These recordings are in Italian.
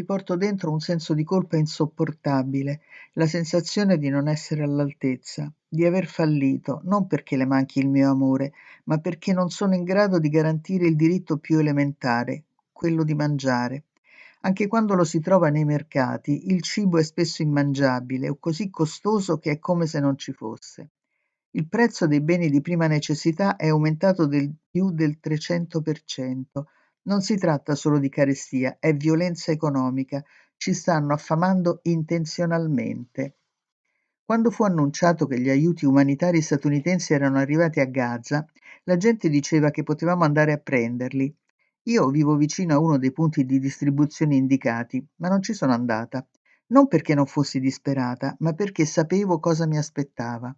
porto dentro un senso di colpa insopportabile, la sensazione di non essere all'altezza, di aver fallito, non perché le manchi il mio amore, ma perché non sono in grado di garantire il diritto più elementare, quello di mangiare. Anche quando lo si trova nei mercati, il cibo è spesso immangiabile o così costoso che è come se non ci fosse. Il prezzo dei beni di prima necessità è aumentato del più del 300%. Non si tratta solo di carestia, è violenza economica. Ci stanno affamando intenzionalmente. Quando fu annunciato che gli aiuti umanitari statunitensi erano arrivati a Gaza, la gente diceva che potevamo andare a prenderli. Io vivo vicino a uno dei punti di distribuzione indicati, ma non ci sono andata. Non perché non fossi disperata, ma perché sapevo cosa mi aspettava.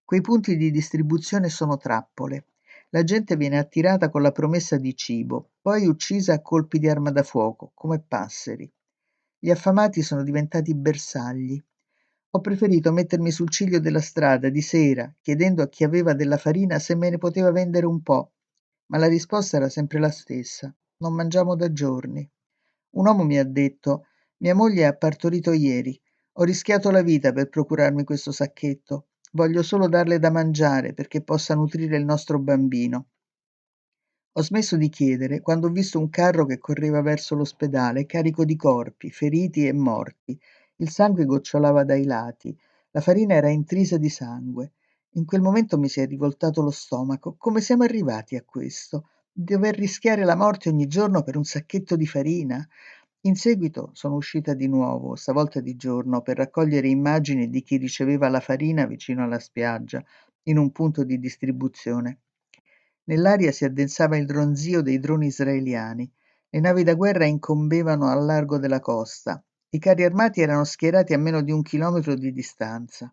Quei punti di distribuzione sono trappole. La gente viene attirata con la promessa di cibo, poi uccisa a colpi di arma da fuoco, come passeri. Gli affamati sono diventati bersagli. Ho preferito mettermi sul ciglio della strada di sera, chiedendo a chi aveva della farina se me ne poteva vendere un po', ma la risposta era sempre la stessa: non mangiamo da giorni. Un uomo mi ha detto: mia moglie ha partorito ieri, ho rischiato la vita per procurarmi questo sacchetto, voglio solo darle da mangiare perché possa nutrire il nostro bambino. Ho smesso di chiedere quando ho visto un carro che correva verso l'ospedale carico di corpi, feriti e morti. Il sangue gocciolava dai lati, la farina era intrisa di sangue. In quel momento mi si è rivoltato lo stomaco. Come siamo arrivati a questo? Di dover rischiare la morte ogni giorno per un sacchetto di farina? In seguito sono uscita di nuovo, stavolta di giorno, per raccogliere immagini di chi riceveva la farina vicino alla spiaggia, in un punto di distribuzione. Nell'aria si addensava il ronzio dei droni israeliani. Le navi da guerra incombevano al largo della costa. I carri armati erano schierati a meno di 1 chilometro di distanza.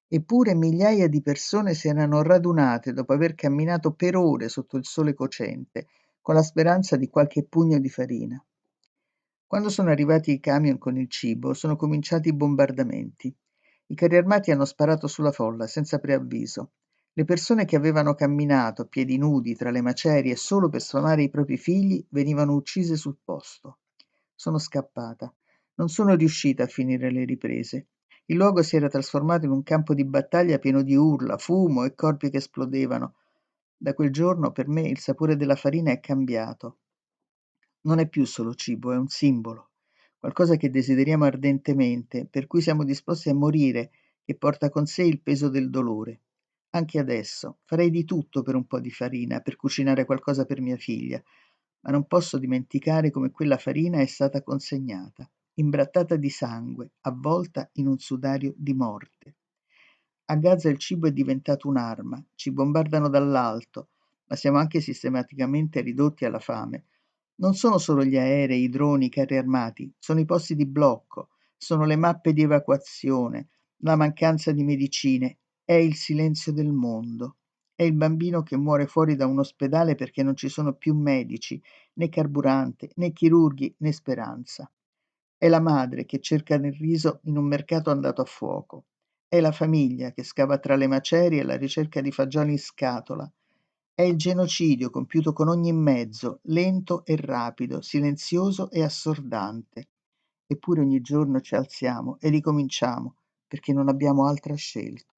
Eppure migliaia di persone si erano radunate dopo aver camminato per ore sotto il sole cocente, con la speranza di qualche pugno di farina. Quando sono arrivati i camion con il cibo, sono cominciati i bombardamenti. I carri armati hanno sparato sulla folla, senza preavviso. Le persone che avevano camminato a piedi nudi tra le macerie solo per sfamare i propri figli venivano uccise sul posto. Sono scappata. Non sono riuscita a finire le riprese. Il luogo si era trasformato in un campo di battaglia pieno di urla, fumo e corpi che esplodevano. Da quel giorno per me il sapore della farina è cambiato. Non è più solo cibo, è un simbolo, qualcosa che desideriamo ardentemente, per cui siamo disposti a morire, che porta con sé il peso del dolore. Anche adesso farei di tutto per un po' di farina, per cucinare qualcosa per mia figlia, ma non posso dimenticare come quella farina è stata consegnata, imbrattata di sangue, avvolta in un sudario di morte. A Gaza il cibo è diventato un'arma, ci bombardano dall'alto, ma siamo anche sistematicamente ridotti alla fame. Non sono solo gli aerei, i droni, i carri armati, sono i posti di blocco, sono le mappe di evacuazione, la mancanza di medicine, è il silenzio del mondo. È il bambino che muore fuori da un ospedale perché non ci sono più medici, né carburante, né chirurghi, né speranza. È la madre che cerca il riso in un mercato andato a fuoco. È la famiglia che scava tra le macerie alla ricerca di fagioli in scatola. È il genocidio compiuto con ogni mezzo, lento e rapido, silenzioso e assordante. Eppure ogni giorno ci alziamo e ricominciamo, perché non abbiamo altra scelta.